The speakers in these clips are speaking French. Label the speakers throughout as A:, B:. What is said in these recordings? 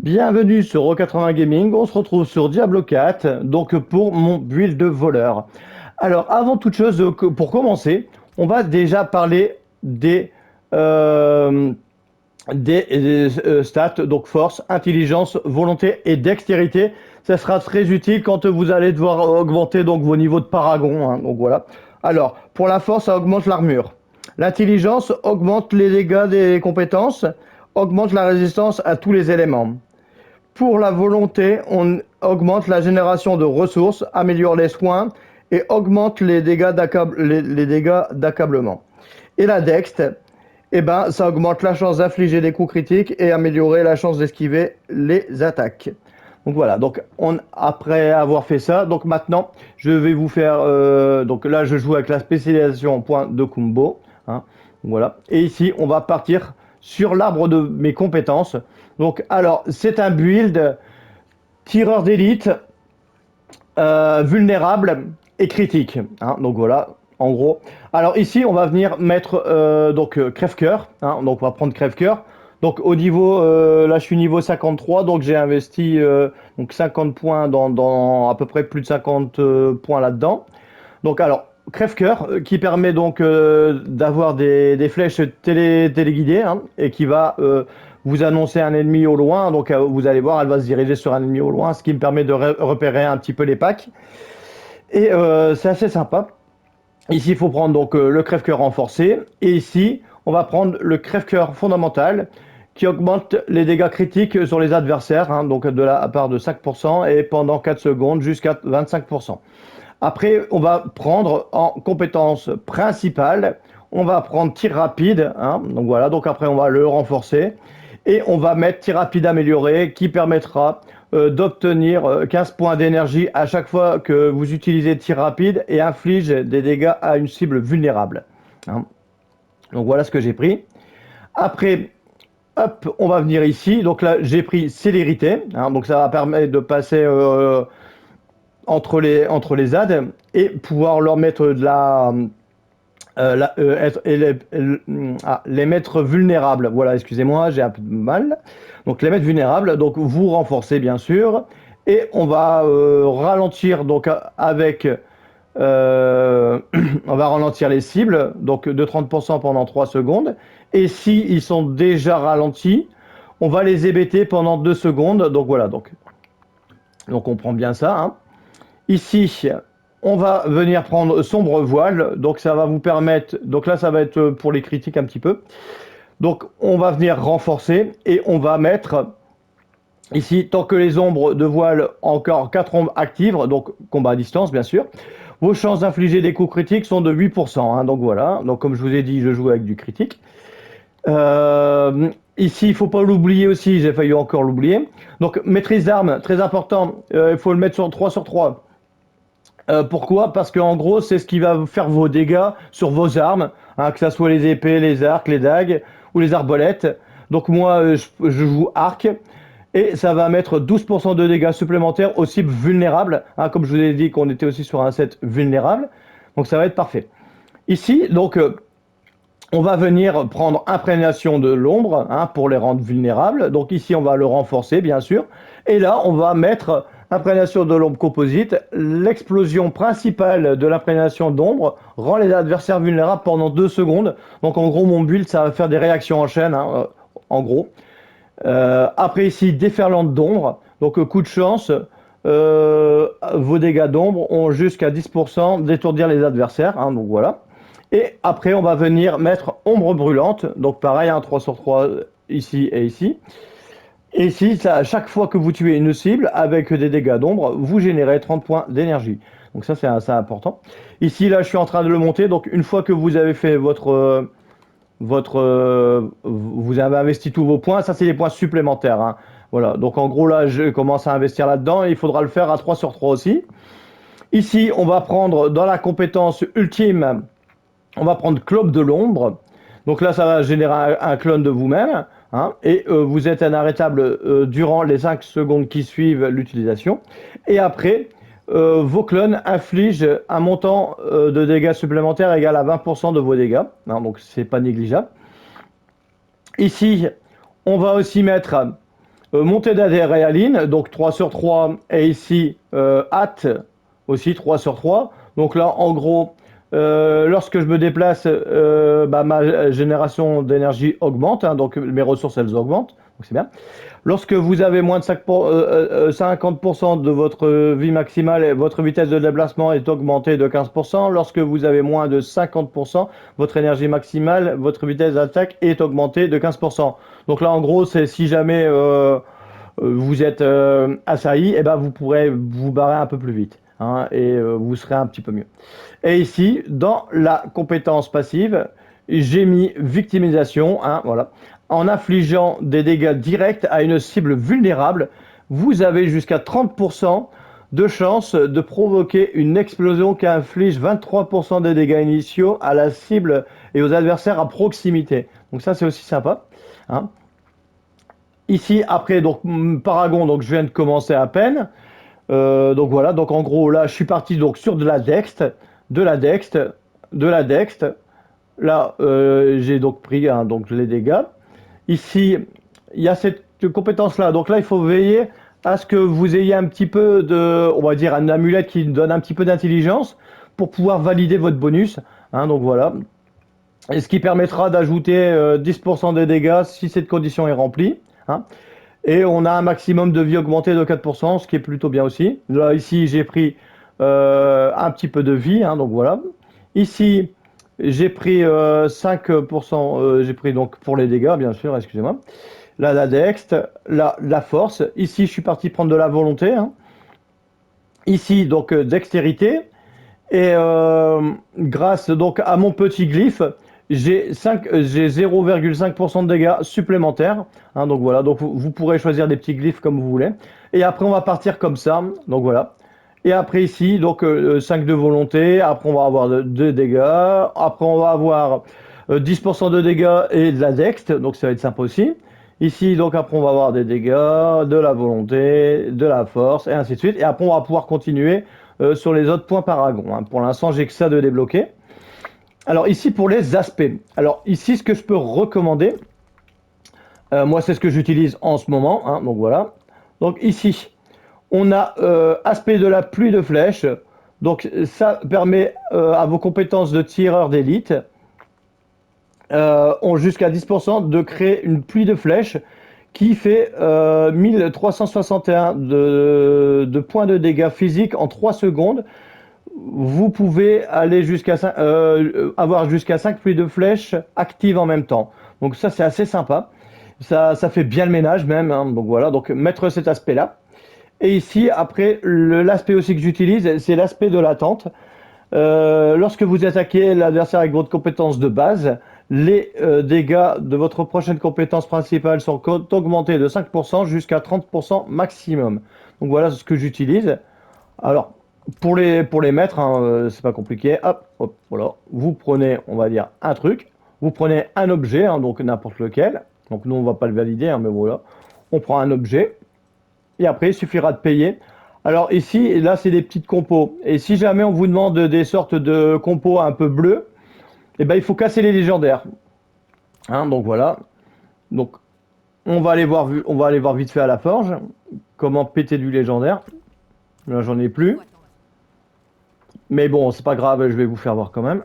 A: Bienvenue sur Ro80 Gaming, on se retrouve sur Diablo 4, donc pour mon build de voleur. Alors avant toute chose, pour commencer, on va déjà parler euh, des stats, donc force, intelligence, volonté et dextérité. Ça sera très utile quand vous allez devoir augmenter donc vos niveaux de paragon, hein, donc voilà. Alors, pour la force, ça augmente l'armure. L'intelligence augmente les dégâts des compétences, augmente la résistance à tous les éléments. Pour la volonté, on augmente la génération de ressources, améliore les soins et augmente les dégâts d'accablement. Et la dexte, eh ben, ça augmente la chance d'infliger des coups critiques et améliorer la chance d'esquiver les attaques. Donc voilà, donc après avoir fait ça, donc maintenant je vais vous faire, donc là je joue avec la spécialisation point de combo, hein, voilà. Et ici on va partir sur l'arbre de mes compétences. Donc alors c'est un build tireur d'élite, vulnérable et critique, hein, donc voilà, en gros. Alors ici, on va venir mettre crève-cœur, hein, donc on va prendre crève-cœur. Donc au niveau, là je suis niveau 53, donc j'ai investi donc 50 points dans à peu près plus de 50 points là-dedans. Donc alors, crève-cœur qui permet donc d'avoir des flèches téléguidées, hein, et qui va vous annoncer un ennemi au loin. Donc vous allez voir, elle va se diriger sur un ennemi au loin, ce qui me permet de repérer un petit peu les packs. Et c'est assez sympa. Ici, il faut prendre donc le crève-cœur renforcé. Et ici, on va prendre le crève-cœur fondamental qui augmente les dégâts critiques sur les adversaires, hein, donc à part de 5% et pendant 4 secondes jusqu'à 25%. Après, on va prendre en compétence principale, on va prendre tir rapide, hein, donc voilà, donc après on va le renforcer et on va mettre tir rapide amélioré qui permettra d'obtenir 15 points d'énergie à chaque fois que vous utilisez tir rapide et inflige des dégâts à une cible vulnérable, hein. Donc voilà ce que j'ai pris. Après, hop, on va venir ici, donc là j'ai pris célérité, hein, donc ça va permettre de passer entre les ZAD et pouvoir leur mettre de les mettre vulnérables. Voilà, excusez-moi, j'ai un peu de mal. Donc les mettre vulnérables, donc vous renforcez bien sûr, et on va ralentir donc avec on va ralentir les cibles, donc de 30% pendant 3 secondes. Et si ils sont déjà ralentis, on va les hébéter pendant 2 secondes. Donc voilà, donc on prend bien ça, hein. Ici, on va venir prendre sombre voile, donc ça va vous permettre, donc là ça va être pour les critiques un petit peu. Donc on va venir renforcer et on va mettre ici, tant que les ombres de voile, encore 4 ombres actives, donc combat à distance bien sûr. Vos chances d'infliger des coups critiques sont de 8%, hein, donc voilà, donc comme je vous ai dit, je joue avec du critique. Ici, il ne faut pas l'oublier aussi, j'ai failli encore l'oublier. Donc maîtrise d'armes, très important, il faut le mettre sur 3 sur 3. Pourquoi? Parce qu'en gros, c'est ce qui va faire vos dégâts sur vos armes, hein, que ce soit les épées, les arcs, les dagues ou les arbalètes. Donc moi, je joue arc et ça va mettre 12% de dégâts supplémentaires aux cibles vulnérables, hein, comme je vous ai dit qu'on était aussi sur un set vulnérable. Donc ça va être parfait. Ici, donc, on va venir prendre imprégnation de l'ombre, hein, pour les rendre vulnérables. Donc ici, on va le renforcer, bien sûr. Et là, on va mettre imprégnation de l'ombre composite. L'explosion principale de l'imprégnation d'ombre rend les adversaires vulnérables pendant 2 secondes. Donc en gros, mon build, ça va faire des réactions en chaîne, hein, en gros. Après ici, déferlante d'ombre. Donc coup de chance, vos dégâts d'ombre ont jusqu'à 10% d'étourdir les adversaires, hein, donc voilà. Et après, on va venir mettre ombre brûlante. Donc pareil, un 3 sur 3 ici et ici. Et ici, ça, à chaque fois que vous tuez une cible avec des dégâts d'ombre, vous générez 30 points d'énergie. Donc ça, c'est assez important. Ici, là, je suis en train de le monter. Donc une fois que vous avez fait vous avez investi tous vos points, ça c'est des points supplémentaires, hein. Voilà, donc en gros là, je commence à investir là-dedans. Il faudra le faire à 3 sur 3 aussi. Ici, on va prendre dans la compétence ultime, on va prendre Clope de l'ombre. Donc là, ça va générer un clone de vous-même, hein, et vous êtes inarrêtable durant les 5 secondes qui suivent l'utilisation. Et après, vos clones infligent un montant de dégâts supplémentaires égal à 20% de vos dégâts, hein, donc c'est pas négligeable. Ici, on va aussi mettre Montée d'adrénaline, donc 3 sur 3. Et ici, hâte, aussi 3 sur 3. Donc là, en gros, lorsque je me déplace, bah, ma génération d'énergie augmente, hein, donc mes ressources, elles augmentent. Donc c'est bien. Lorsque vous avez moins de 50% de votre vie maximale, votre vitesse de déplacement est augmentée de 15%. Lorsque vous avez moins de 50%, votre énergie maximale, votre vitesse d'attaque est augmentée de 15%. Donc là, en gros, c'est si jamais vous êtes assailli, eh ben, vous pourrez vous barrer un peu plus vite, hein, et vous serez un petit peu mieux. Et ici, dans la compétence passive, j'ai mis victimisation, hein, voilà. En infligeant des dégâts directs à une cible vulnérable, vous avez jusqu'à 30% de chance de provoquer une explosion qui inflige 23% des dégâts initiaux à la cible et aux adversaires à proximité. Donc ça, c'est aussi sympa, hein. Ici, après, donc Paragon, donc je viens de commencer à peine. Donc voilà, donc en gros, là, je suis parti donc sur de la Dext, de la Dext, de la Dext. Là, j'ai donc pris, hein, donc les dégâts. Ici, il y a cette compétence-là. Donc là, il faut veiller à ce que vous ayez un petit peu de, on va dire, un amulette qui donne un petit peu d'intelligence pour pouvoir valider votre bonus, hein, donc voilà. Et ce qui permettra d'ajouter 10% des dégâts si cette condition est remplie, hein. Et on a un maximum de vie augmentée de 4%, ce qui est plutôt bien aussi. Là, ici, j'ai pris un petit peu de vie, hein, donc voilà. Ici, j'ai pris 5%, j'ai pris donc pour les dégâts, bien sûr, excusez-moi. Là, la dext, là, la force. Ici, je suis parti prendre de la volonté, hein. Ici, donc, dextérité. Et grâce donc à mon petit glyphe, j'ai 0,5% de dégâts supplémentaires, hein, donc voilà, donc vous pourrez choisir des petits glyphes comme vous voulez. Et après, on va partir comme ça, donc voilà. Et après ici, donc 5 de volonté, après on va avoir 2 dégâts, après on va avoir 10% de dégâts et de la dext, donc ça va être sympa aussi. Ici, donc après on va avoir des dégâts, de la volonté, de la force, et ainsi de suite. Et après on va pouvoir continuer sur les autres points Paragon, hein. Pour l'instant, j'ai que ça de débloquer. Alors ici, pour les aspects. Alors ici, ce que je peux recommander, moi, c'est ce que j'utilise en ce moment, hein, donc voilà. Donc ici, on a aspect de la pluie de flèches. Donc ça permet à vos compétences de tireur d'élite, ont jusqu'à 10% de créer une pluie de flèches qui fait 1361 de points de dégâts physiques en 3 secondes. Vous pouvez aller jusqu'à avoir jusqu'à 5 pluies de flèches actives en même temps. Donc ça, c'est assez sympa. Ça fait bien le ménage même, hein. Donc voilà, donc mettre cet aspect-là. Et ici, après, l'aspect aussi que j'utilise, c'est l'aspect de l'attente. Lorsque vous attaquez l'adversaire avec votre compétence de base, les dégâts de votre prochaine compétence principale sont augmentés de 5% jusqu'à 30% maximum. Donc voilà ce que j'utilise. Alors, pour les mettre, hein, c'est pas compliqué. Hop, hop, voilà. Vous prenez, on va dire, un truc. Vous prenez un objet, hein, donc n'importe lequel. Donc nous, on va pas le valider, hein, mais voilà. On prend un objet. Et après, il suffira de payer. Alors ici, là, c'est des petites compos. Et si jamais on vous demande des sortes de compos un peu bleues, eh ben, il faut casser les légendaires, hein, donc voilà. Donc, on va aller voir vite fait à la forge. Comment péter du légendaire. Là, j'en ai plus. Mais bon, c'est pas grave, je vais vous faire voir quand même.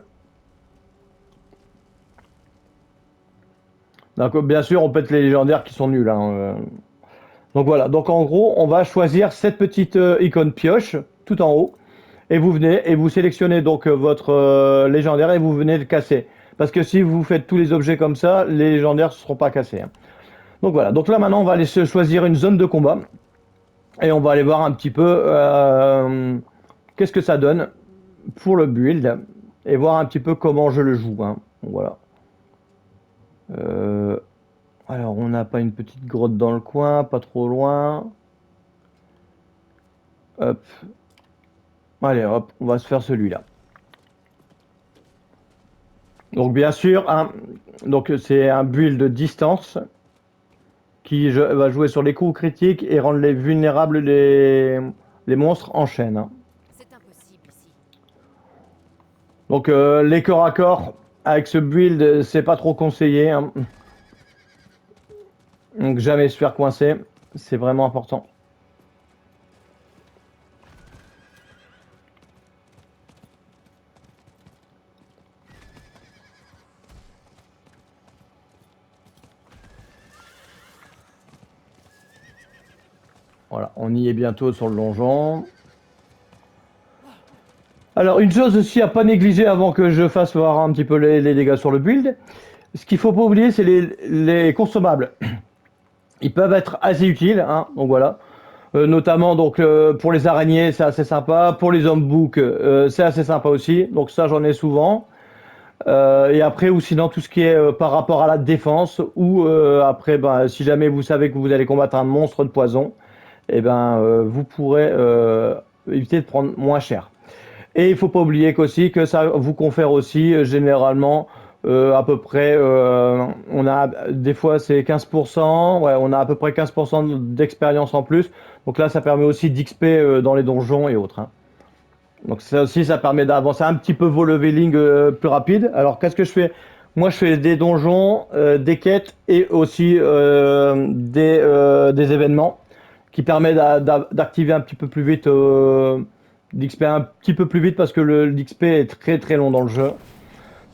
A: Donc, bien sûr, on pète les légendaires qui sont nuls, hein. Donc voilà, donc en gros, on va choisir cette petite icône pioche tout en haut. Et vous venez et vous sélectionnez donc votre légendaire et vous venez le casser. Parce que si vous faites tous les objets comme ça, les légendaires ne seront pas cassés, hein. Donc voilà, donc là maintenant, on va aller se choisir une zone de combat. Et on va aller voir un petit peu qu'est-ce que ça donne pour le build et voir un petit peu comment je le joue, hein. Donc, voilà. Alors, on n'a pas une petite grotte dans le coin, pas trop loin. Hop. Allez, hop, on va se faire celui-là. Donc, bien sûr, hein, donc c'est un build de distance qui va jouer sur les coups critiques et rendre les vulnérables les monstres en chaîne, hein.
B: C'est impossible ici.
A: Donc, les corps à corps avec ce build, c'est pas trop conseillé, hein. Donc jamais se faire coincer. C'est vraiment important. Voilà, on y est bientôt sur le donjon. Alors, une chose aussi à pas négliger avant que je fasse voir un petit peu les dégâts sur le build, ce qu'il faut pas oublier, c'est les consommables. Ils peuvent être assez utiles, hein, donc voilà. Notamment donc pour les araignées, c'est assez sympa. Pour les zombies, c'est assez sympa aussi. Donc ça, j'en ai souvent. Et après, ou sinon tout ce qui est par rapport à la défense, ou après, ben, si jamais vous savez que vous allez combattre un monstre de poison, eh ben, vous pourrez éviter de prendre moins cher. Et il faut pas oublier qu'aussi que ça vous confère aussi généralement à peu près, on a des fois c'est 15%, ouais, on a à peu près 15% d'expérience en plus. Donc là, ça permet aussi d'XP dans les donjons et autres, hein. Donc ça aussi, ça permet d'avancer un petit peu vos leveling plus rapide. Alors qu'est-ce que je fais? Moi, je fais des donjons, des quêtes et aussi des événements qui permet d'activer un petit peu plus vite, d'XP un petit peu plus vite parce que l'XP est très très long dans le jeu.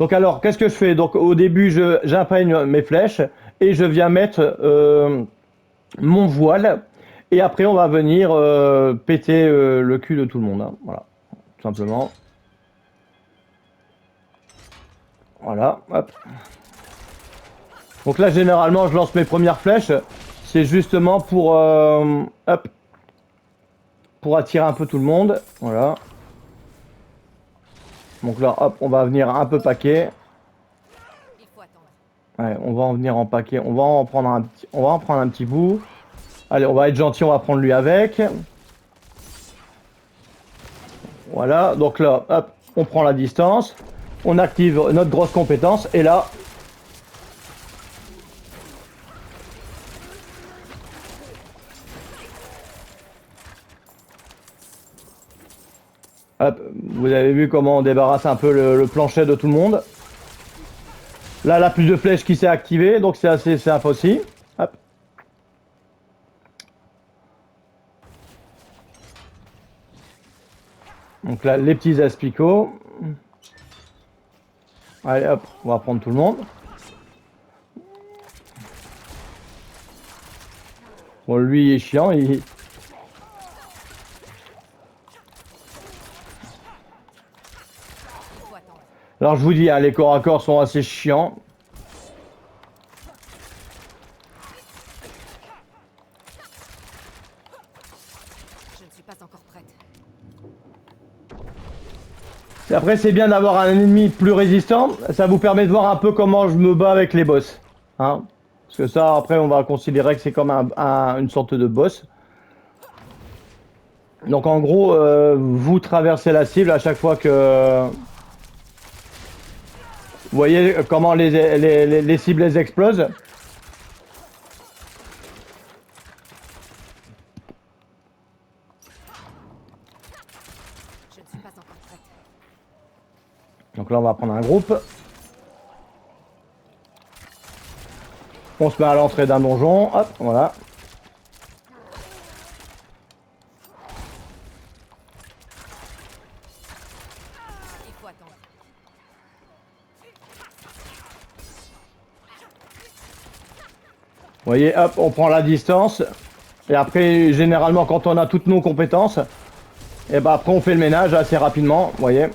A: Donc alors, qu'est-ce que je fais? Donc au début, j'imprègne mes flèches et je viens mettre mon voile. Et après, on va venir péter le cul de tout le monde, hein. Voilà, tout simplement. Voilà, hop. Donc là, généralement, je lance mes premières flèches. C'est justement pour, hop, pour attirer un peu tout le monde. Voilà. Donc là, hop, on va venir un peu paquet. Ouais, on va en venir en paquet. On va en prendre un petit bout. Allez, on va être gentil, on va prendre lui avec. Voilà, donc là, hop, on prend la distance. On active notre grosse compétence. Et là, hop, vous avez vu comment on débarrasse un peu le plancher de tout le monde. Là, la plus de flèches qui s'est activée, donc c'est assez simple aussi. Hop. Donc là, les petits aspicots. Allez, hop, on va prendre tout le monde. Bon, lui, il est chiant. Alors, je vous dis, hein, les corps à corps sont assez chiants.
B: Je ne suis pas encore prête.
A: Et après, c'est bien d'avoir un ennemi plus résistant. Ça vous permet de voir un peu comment je me bats avec les boss, hein. Parce que ça, après, on va considérer que c'est comme une sorte de boss. Donc, en gros, vous traversez la cible à chaque fois que... Vous voyez comment les cibles les explosent.
B: Je ne suis pas encore prête.
A: Donc là, on va prendre un groupe. On se met à l'entrée d'un donjon. Hop, voilà.
B: Il faut attendre.
A: Vous voyez, hop, on prend la distance. Et après, généralement, quand on a toutes nos compétences, et ben après, on fait le ménage assez rapidement. Vous voyez.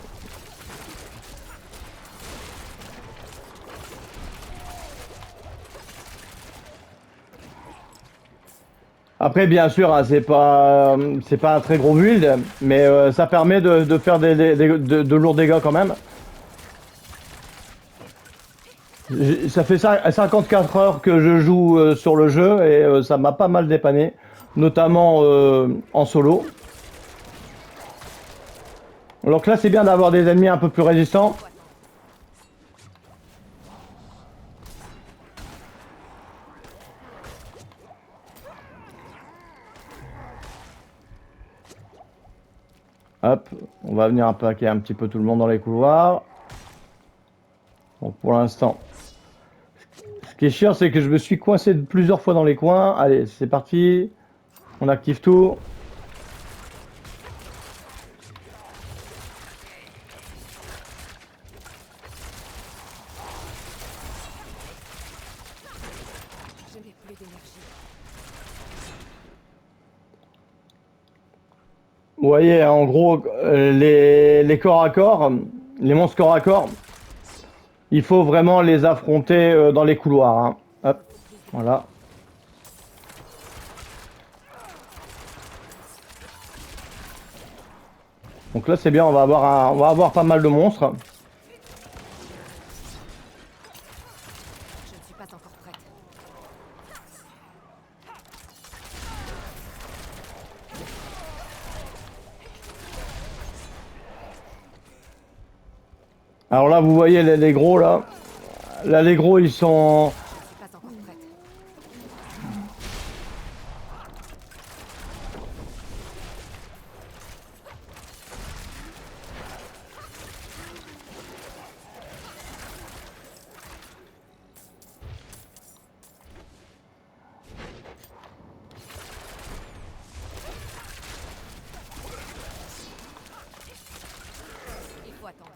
A: Après, bien sûr, hein, c'est pas un très gros build, mais ça permet de faire de lourds dégâts quand même. Ça fait 54 heures que je joue sur le jeu et ça m'a pas mal dépanné, notamment en solo. Donc là, c'est bien d'avoir des ennemis un peu plus résistants. Hop, on va venir attaquer un petit peu tout le monde dans les couloirs. Donc pour l'instant, qui est chiant, c'est que je me suis coincé plusieurs fois dans les coins. Allez, c'est parti. On active tout.
B: Je n'ai plus d'énergie.
A: Vous voyez, en gros, les corps à corps, les monstres corps à corps, il faut vraiment les affronter dans les couloirs. Hein. Hop, voilà. Donc là, c'est bien, on va avoir pas mal de monstres.
B: Je ne suis pas encore prête.
A: Alors là, vous voyez les gros là. Là, les gros, ils sont.
B: Je ne suis pas encore prête. Il faut attendre.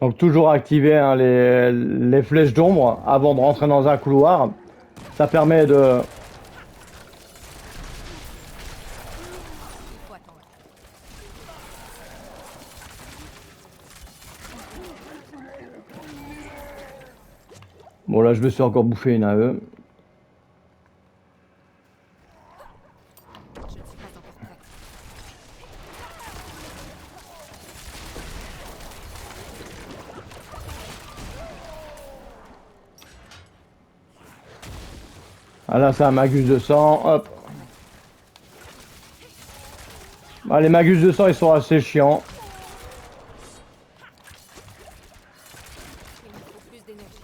A: Donc toujours activer hein, les flèches d'ombre avant de rentrer dans un couloir. Ça permet de.
B: Il faut attendre.
A: Bon là, je me suis encore bouffé une AE.
B: Je ne suis pas encore prête.
A: Ah là, c'est un magus de sang. Hop. Ah, les magus de sang, ils sont assez chiants.
B: Il me faut plus d'énergie.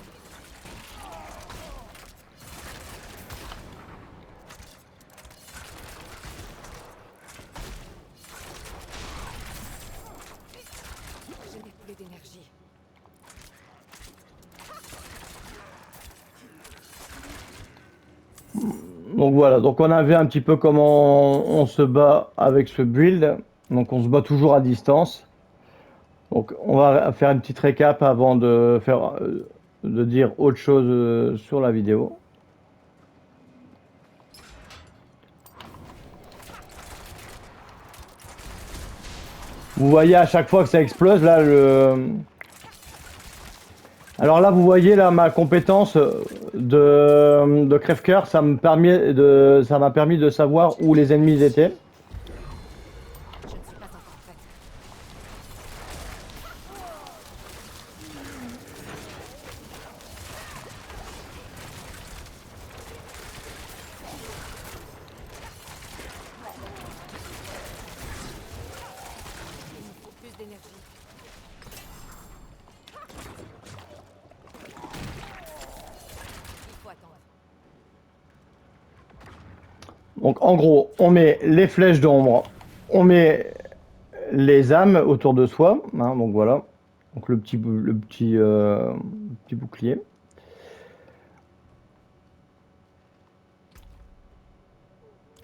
B: Je n'ai plus d'énergie.
A: Donc voilà, donc on a vu un petit peu comment on se bat avec ce build. Donc on se bat toujours à distance. Donc on va faire une petite récap avant de faire de dire autre chose sur la vidéo. Vous voyez à chaque fois que ça explose là le. Alors là vous voyez là ma compétence de crève-cœur, ça m'a permis de savoir où les ennemis étaient.
B: Je ne suis pas encore prête. Il me faut plus d'énergie. Il faut attendre.
A: Donc en gros, on met les flèches d'ombre, on met les âmes autour de soi, hein, donc voilà, donc petit bouclier.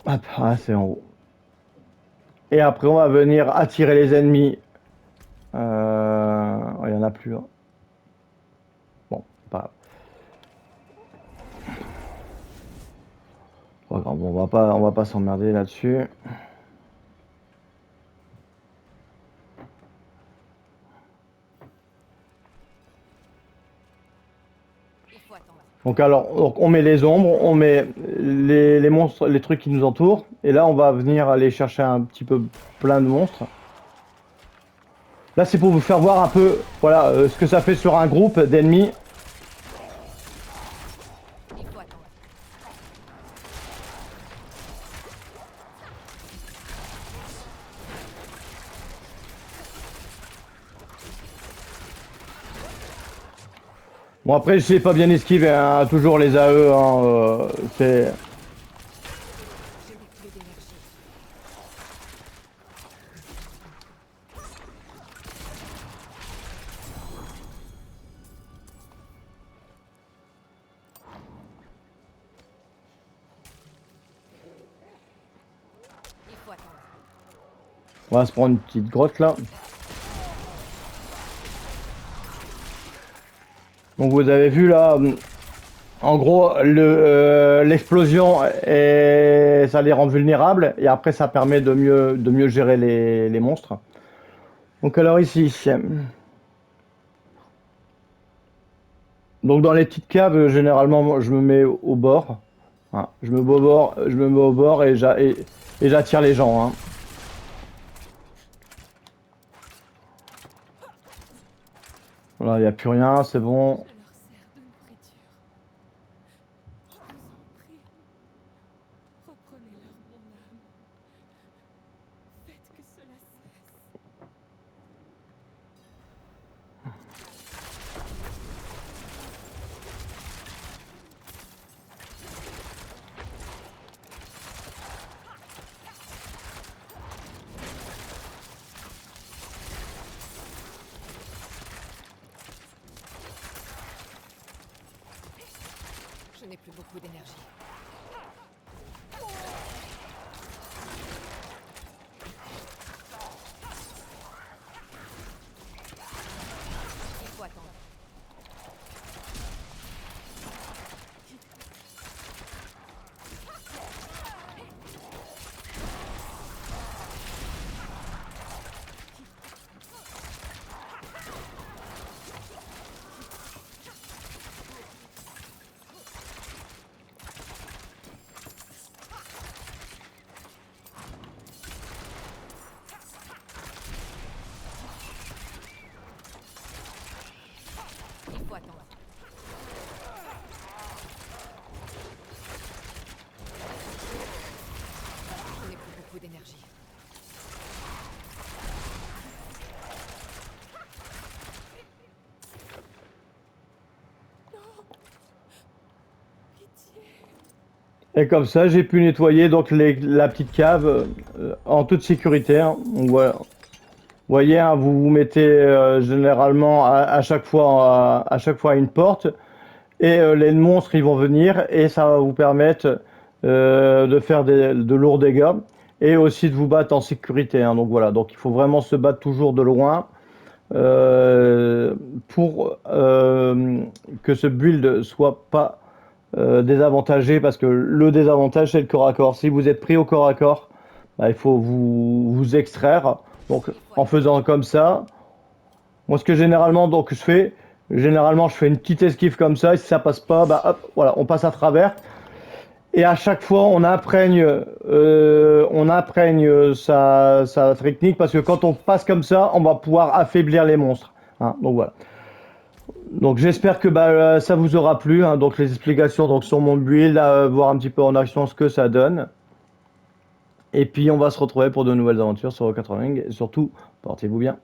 A: Hop, ah, c'est en haut. Et après, on va venir attirer les ennemis. Il y en a plus là. Bon, pas grave, on va pas s'emmerder là-dessus.
B: Il faut attendre.
A: Donc alors, donc on met les ombres, on met les monstres, les trucs qui nous entourent, et là on va venir aller chercher un petit peu plein de monstres. Là c'est pour vous faire voir un peu, voilà, ce que ça fait sur un groupe d'ennemis.
B: Il faut attendre.
A: Bon après je sais pas bien esquiver, hein, toujours les AE, hein, c'est...
B: Je n'ai plus d'énergie. Il faut attendre.
A: On va se prendre une petite grotte là. Donc vous avez vu là, en gros l'explosion ça les rend vulnérables et après ça permet de mieux gérer les monstres. Donc alors ici, donc dans les petites caves généralement moi, je me mets au bord. Voilà, je me mets au bord, et j'attire les gens, hein. Voilà, il n'y a plus rien, c'est bon.
B: Je leur sers de nourriture. Je vous en prie. Reprenez-leur mon âme. Faites que cela cesse. Je n'ai plus beaucoup d'énergie. Il faut attendre. Il faut attendre. Je n'ai plus beaucoup d'énergie.
A: Et comme ça, j'ai pu nettoyer donc la petite cave en toute sécurité, hein. Donc, voilà. Vous voyez, hein, vous vous mettez généralement à chaque fois à une porte et les monstres ils vont venir et ça va vous permettre de faire de lourds dégâts et aussi de vous battre en sécurité, hein. Donc voilà, donc il faut vraiment se battre toujours de loin pour que ce build soit pas désavantagé parce que le désavantage c'est le corps à corps. Si vous êtes pris au corps à corps, bah, il faut vous extraire. Donc en faisant comme ça, moi ce que généralement donc généralement je fais une petite esquive comme ça et si ça passe pas, bah hop, voilà, on passe à travers. Et à chaque fois on imprègne sa technique parce que quand on passe comme ça, on va pouvoir affaiblir les monstres, hein. Donc voilà. Donc j'espère que ça vous aura plu, hein. Donc les explications donc, sur mon build, voir un petit peu en action ce que ça donne. Et puis on va se retrouver pour de nouvelles aventures sur Rocket Running. Et surtout, portez-vous bien.